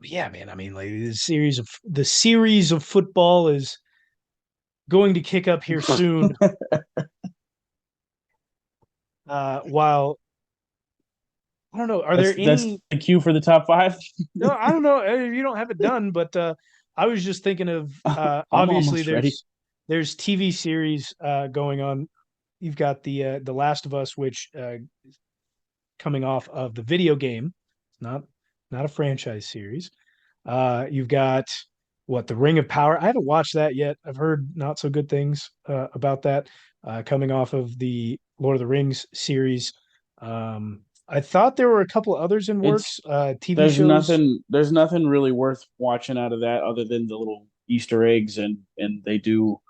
Yeah, man. I mean, like the series of football is going to kick up here soon. While I don't know, are there That's any? the cue for the top five. No, I don't know. You don't have it done, but I was just thinking of I'm obviously almost ready. there's TV series going on. You've got the Last of Us, which coming off of the video game. It's not a franchise series. You've got what the Ring of Power. I haven't watched that yet. I've heard not so good things about that. Coming off of the Lord of the Rings series. I thought there were a couple others in It's works. TV shows. there's nothing really worth watching out of that other than the little Easter eggs and they do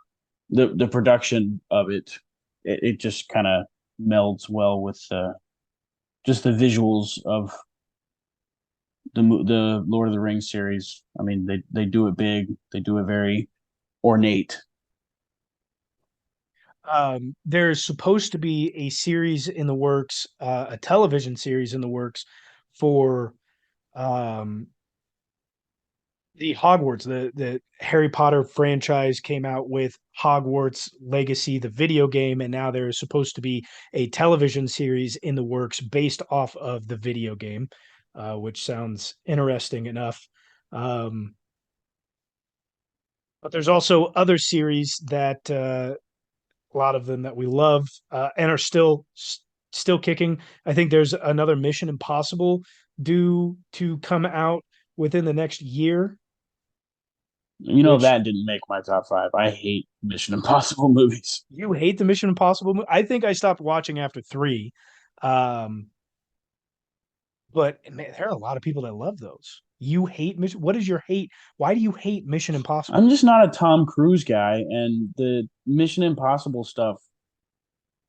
the production of it. It just kind of melds well with just the visuals of the Lord of the Rings series. I mean, they do it big. They do it very ornate. There's supposed to be a series in the works, a television series in the works for um, the Hogwarts. The Harry Potter franchise came out with Hogwarts Legacy, the video game, and now there's supposed to be a television series in the works based off of the video game, which sounds interesting enough. Um, but there's also other series that a lot of them that we love and are still kicking. I think there's another Mission Impossible due to come out within the next year, You know which that didn't make my top five. I hate Mission Impossible movies. you hate the Mission Impossible movie. I think I stopped watching after three. Um, but man, there are a lot of people that love those. You hate Mission. What is your hate? Why do you hate Mission I'm Impossible? just not a Tom Cruise guy, and the Mission Impossible stuff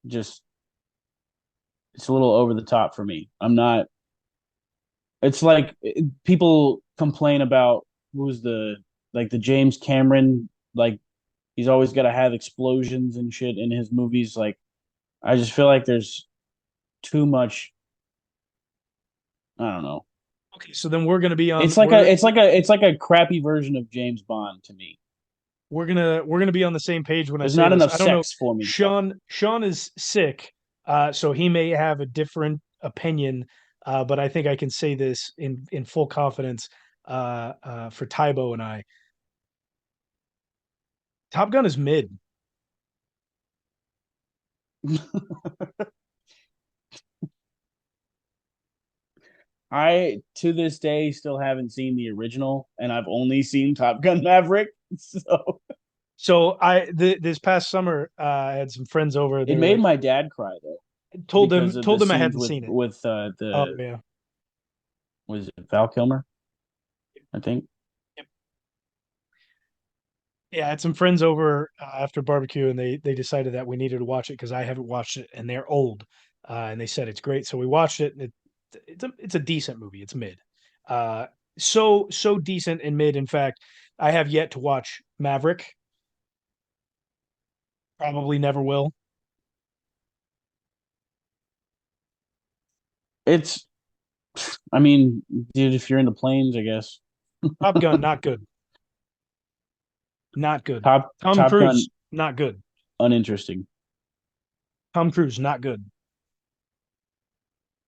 just it's a little over the top for me. I'm not. It's like people complain about who's the like the James Cameron like he's always got to have explosions and shit in his movies. Like I just feel like there's too much. I don't know. Okay, so then we're gonna be on It's like a crappy version of James Bond to me. we're gonna be on the same page when I There's say not this. enough I don't know. sex for me. Sean is sick, so he may have a different opinion. But I think I can say this in full confidence. For Tybo and I, Top Gun is mid. I to this day still haven't seen the original, and I've only seen Top Gun Maverick. So So this past summer, I had some friends over. it They were made like, my dad cry though told because them of the told them I scenes hadn't with seen it. Oh the yeah. was it Val Kilmer, I think. Yep. Yeah, I had some friends over after barbecue, and they decided that we needed to watch it because I haven't watched it, and they're old, and they said it's great. So we watched it, and it's a decent movie. It's mid, uh, so decent and mid. In fact, I have yet to watch Maverick. Probably never will. It's I mean, dude, if you're into planes, I guess Top Gun, not good, not good. Tom Top Gun Cruise, not good. uninteresting. Tom Cruise, not good.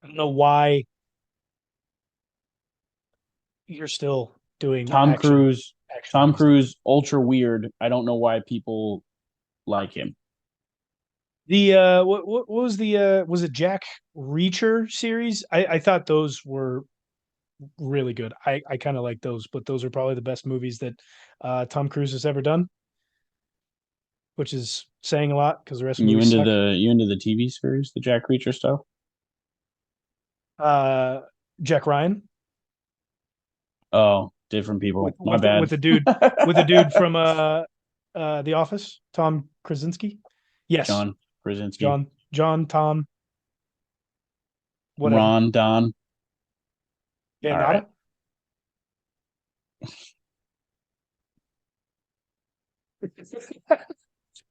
I don't know why you're still doing Tom action Tom movies. Cruise ultra weird. I don't know why people like him. The what was the was it Jack Reacher series? I thought those were really good. I kind of like those, but those are probably the best movies that Tom Cruise has ever done, which is saying a lot because the rest of the movies suck. You into the TV series, the Jack Reacher stuff? Uh, Jack Ryan Oh, different people. My with bad. the dude from The Office, Tom Krasinski. Yes, John Krasinski, John Tom whatever. Ron, Don. Yeah, All right. nada.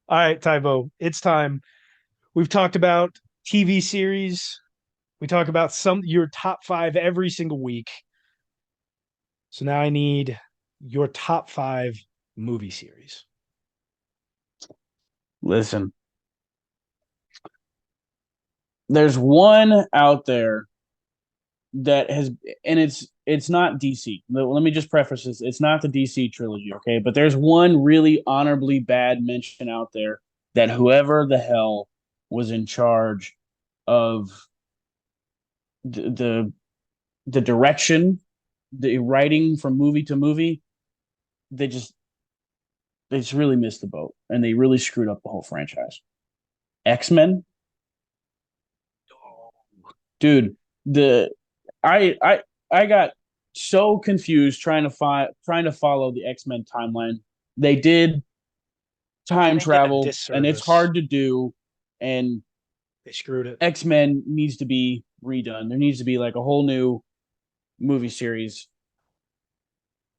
All right, Tybo, it's time. We've talked about TV series. We talk about some your top five every single week. So now I need your top five movie series. Listen, there's one out there that has, and it's not DC. Let me just preface this: it's not the DC trilogy, okay? But there's one really honorably bad mention out there that whoever the hell was in charge of the the direction, the writing from movie to movie, they just they just really missed the boat and they really screwed up the whole franchise. X-Men, dude, the I got so confused trying to follow the X-Men timeline. They did time They did a travel and it's disservice. hard to do, and They screwed it. X-Men needs to be redone. There needs to be like a whole new movie series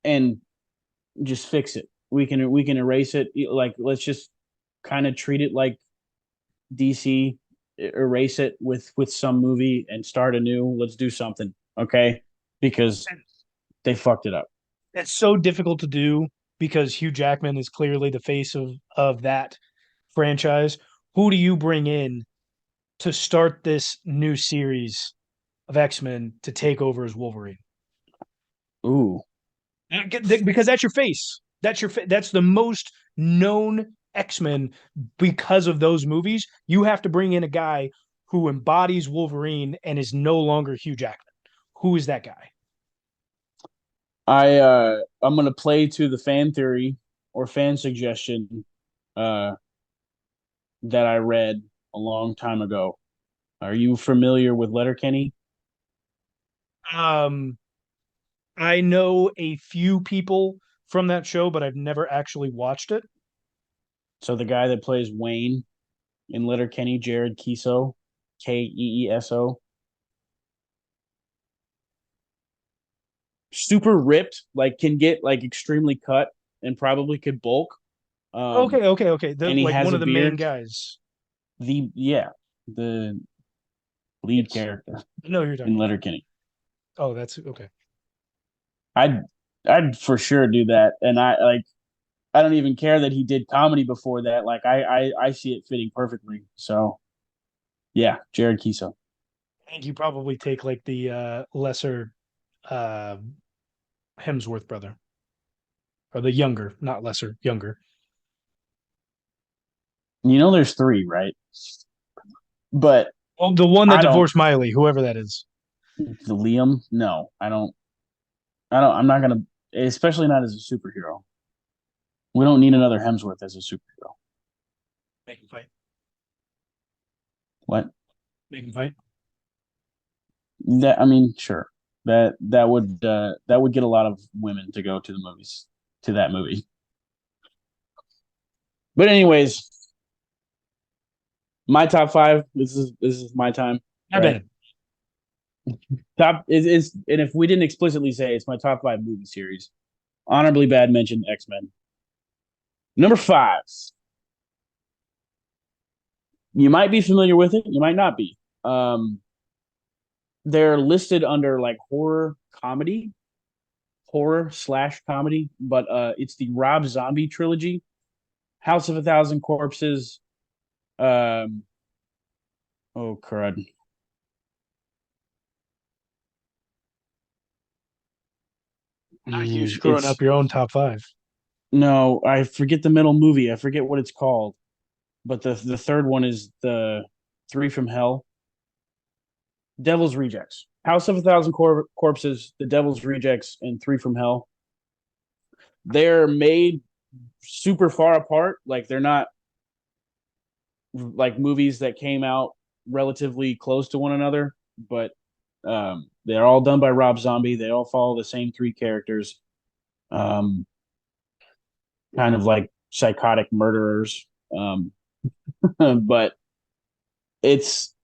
and just fix it. We can erase it. Like let's just kind of treat it like DC, erase it with some movie and start anew. Let's do something, okay? Because And they fucked it up. it's so difficult to do because Hugh Jackman is clearly the face of that franchise. Who do you bring in to start this new series of X-Men to take over as Wolverine? Ooh, Because that's your face. That's the most known X-Men because of those movies. You have to bring in a guy who embodies Wolverine and is no longer Hugh Jackman. Who is that guy? I'm gonna play to the fan theory or fan suggestion uh that I read a long time ago. Are you familiar with Letterkenny? Um, I know a few people from that show, but I've never actually watched it. So the guy that plays Wayne in Letterkenny, Jared Keeso, Keeso, super ripped, like can get like extremely cut and probably could bulk. Um, Okay. and he Like has one a of the main beard. guys. The lead Yes, character I know who you're in talking about. Letterkenny. Oh, that's okay. I'd I'd for sure do that, and I don't even care that he did comedy before that. Like I see it fitting perfectly. So yeah, Jared Keeso. I think you probably take like the lesser uh, Hemsworth brother, or the younger, not lesser, younger. You know, there's three, right? But Oh, the one that I don't. divorced Miley, whoever that is. The Liam, no, I don't. I don't. I'm not gonna, especially not as a superhero. We don't need another Hemsworth as a superhero. Make him fight. What? Make him fight. That I mean, sure. That would get a lot of women to go to the movies to that movie. But anyways, my top five. This is my time, I right? bet. Top is and if we didn't explicitly say it's my top five movie series, honorably bad mention X-Men. Number five. You might be familiar with it. You might not be. Um, they're listed under like horror/comedy, but it's the Rob Zombie trilogy: House of a Thousand Corpses. Um, oh crud! Not you screwing up It's your own top five. no, I forget the middle movie. I forget what it's called, but the third one is the Three from Hell. Devil's Rejects. House of a Thousand Corpses, The Devil's Rejects, and Three from Hell. They're made super far apart. Like they're not like movies that came out relatively close to one another, but they're all done by Rob Zombie. They all follow the same three characters, um, kind of like psychotic murderers. But it's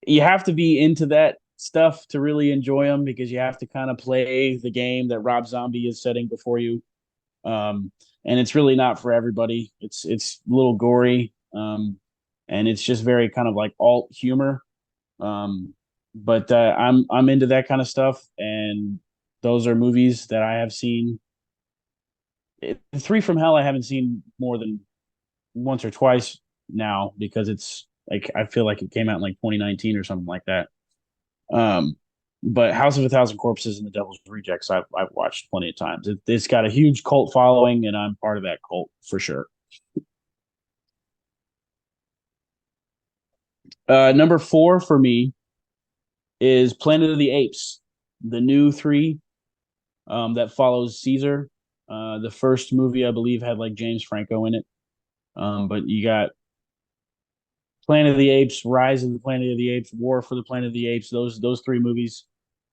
you have to be into that stuff to really enjoy them because you have to kind of play the game that Rob Zombie is setting before you. Um, and it's really not for everybody. It's a little gory, and it's just very kind of like alt humor. Um, but I'm into that kind of stuff, and Those are movies that I have seen. Three from Hell I haven't seen more than once or twice now because it's like I feel like it came out in like 2019 or something like that. Um, but House of a Thousand Corpses and The Devil's Rejects I've watched plenty of times. It's got a huge cult following, and I'm part of that cult for sure. Number four for me is Planet of the Apes, the new three that follows Caesar. The first movie I believe had like James Franco in it, but you got Planet of the Apes, Rise of the Planet of the Apes, War for the Planet of the Apes. Those three movies,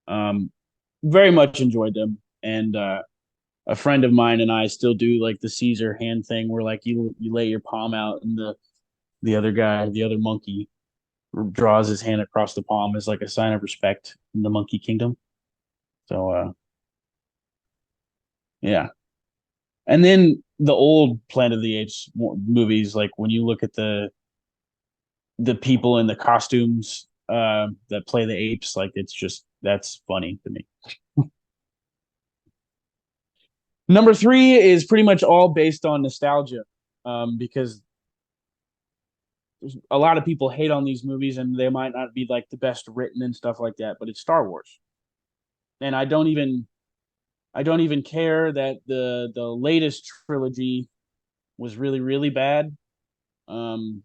um, very much enjoyed them. And a friend of mine and I still do like the Caesar hand thing, where like you lay your palm out, and the other guy, the other monkey, draws his hand across the palm as like a sign of respect in the monkey kingdom. So yeah. And then the old Planet of the Apes movies, like when you look at the people in the costumes that play the apes, like it's just that's funny to me. Number three is pretty much all based on nostalgia, because a lot of people hate on these movies and they might not be like the best written and stuff like that, but it's Star Wars, and I don't even care that the latest trilogy was really bad. Um,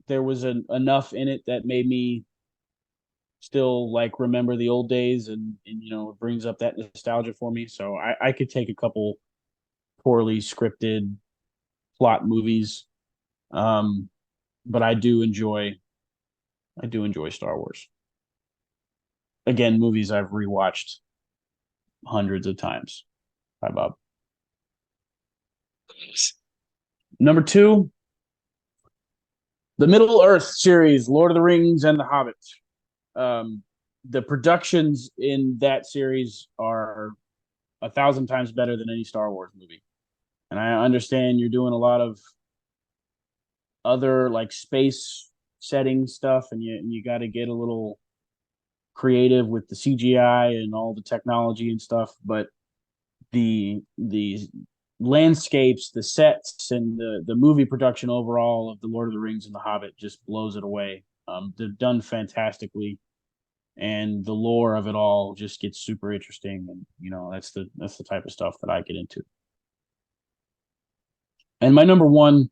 there was enough in it that made me still like remember the old days, and it brings up that nostalgia for me. So I could take a couple poorly scripted plot movies, um, but I do enjoy Star Wars. Again, movies I've rewatched hundreds of times. Hi, Bob. Number two, the Middle Earth series, Lord of the Rings and The Hobbit. The productions in that series are 1,000 times better than any Star Wars movie. And I understand you're doing a lot of other like space setting stuff, and you got to get a little creative with the CGI and all the technology and stuff, but the landscapes, the sets, and the movie production overall of the Lord of the Rings and the Hobbit just blows it away. They're done fantastically, and the lore of it all just gets super interesting, and that's the type of stuff that I get into. And my number one,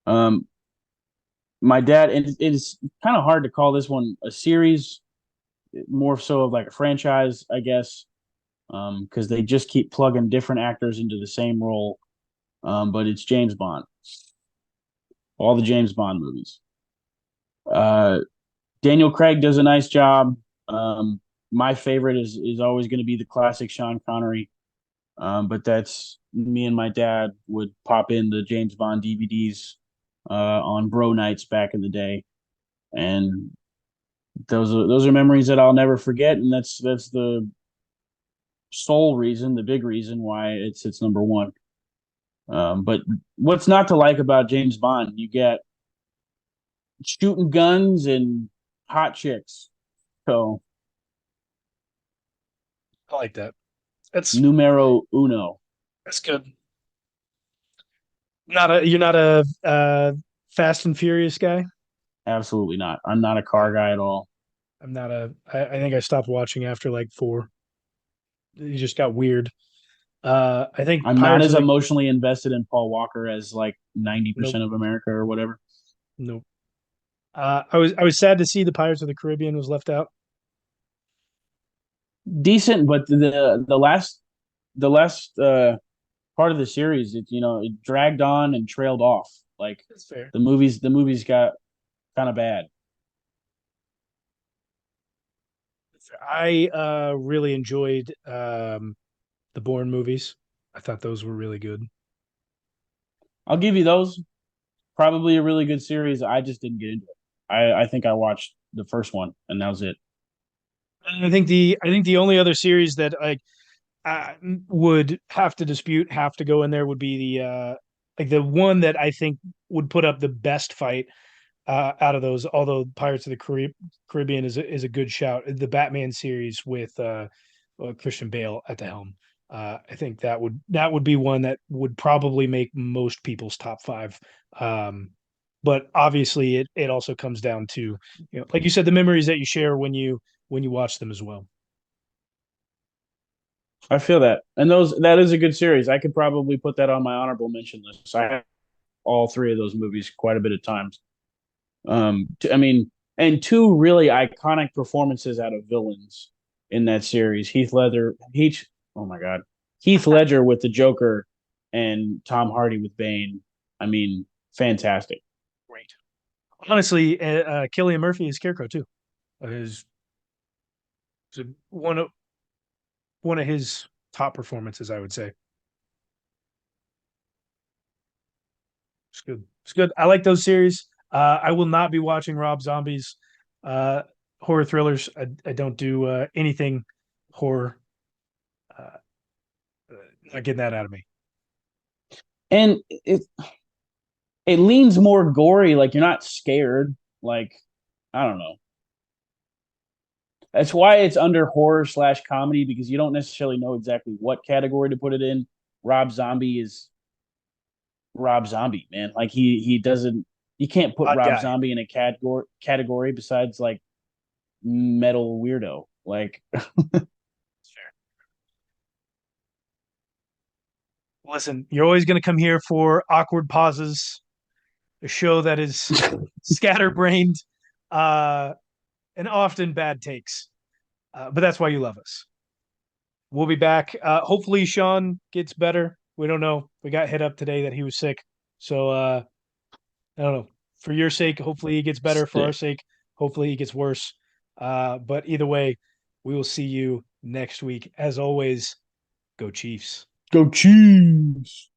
um, my dad, and it's kind of hard to call this one a series, more so of like a franchise, I guess, because they just keep plugging different actors into the same role. But it's James Bond, all the James Bond movies. Uh, Daniel Craig does a nice job. My favorite is always going to be the classic Sean Connery. But that's me and my dad would pop in the James Bond DVDs on bro nights back in the day, and those are memories that I'll never forget, and that's the sole reason, the big reason why it's number one. But what's not to like about James Bond? You get shooting guns and hot chicks. So I like that. That's numero uno. that's good. You're not a Fast and Furious guy. Absolutely not. I'm not a car guy at all. I'm not a. I think I stopped watching after like four. It just got weird. I think I'm not Pirates of as the emotionally invested in Paul Walker as like Nope, 90% of America or whatever. nope. I was sad to see the Pirates of the Caribbean was left out. Decent, but the last part of the series, it dragged on and trailed off. Like That's fair. the movies got kind of bad. I really enjoyed the Bourne movies. I thought those were really good. I'll give you those. Probably a really good series. I just didn't get into it. I think I watched the first one and that was it. And I think the only other series that I would have to dispute, have to go in there would be the like the one that I think would put up the best fight out of those. Although Pirates of the Caribbean is a good shout. The Batman series with Christian Bale at the helm. I think that would be one that would probably make most people's top five. But obviously, it also comes down to, like you said, the memories that you share when you watch them as well. I feel that, and that is a good series. I could probably put that on my honorable mention list. I have all three of those movies quite a bit of times. I mean, and two really iconic performances out of villains in that series. Oh my God, Heath Ledger with the Joker, and Tom Hardy with Bane. I mean, fantastic. Great. Honestly, Killian Murphy is Scarecrow too. Is one of his top performances, I would say. It's good. It's good. I like those series. I will not be watching Rob Zombie's uh, horror thrillers. I don't do anything horror. Uh, Not getting that out of me. And it leans more gory. Like you're not scared. Like I don't know. That's why it's under horror slash comedy because you don't necessarily know exactly what category to put it in. Rob Zombie is Rob Zombie, man. Like he doesn't. You can't put Odd Rob guy. Zombie in a category besides like metal weirdo. Like Fair. Listen, you're always going to come here for awkward pauses, a show that is scatterbrained, uh, and often bad takes. But that's why you love us. We'll be back. Hopefully, Sean gets better. We don't know. We got hit up today that he was sick. So I don't know. For your sake, hopefully he gets better. For our sick. sake, hopefully he gets worse. But either way, we will see you next week. As always, go Chiefs. Go Chiefs.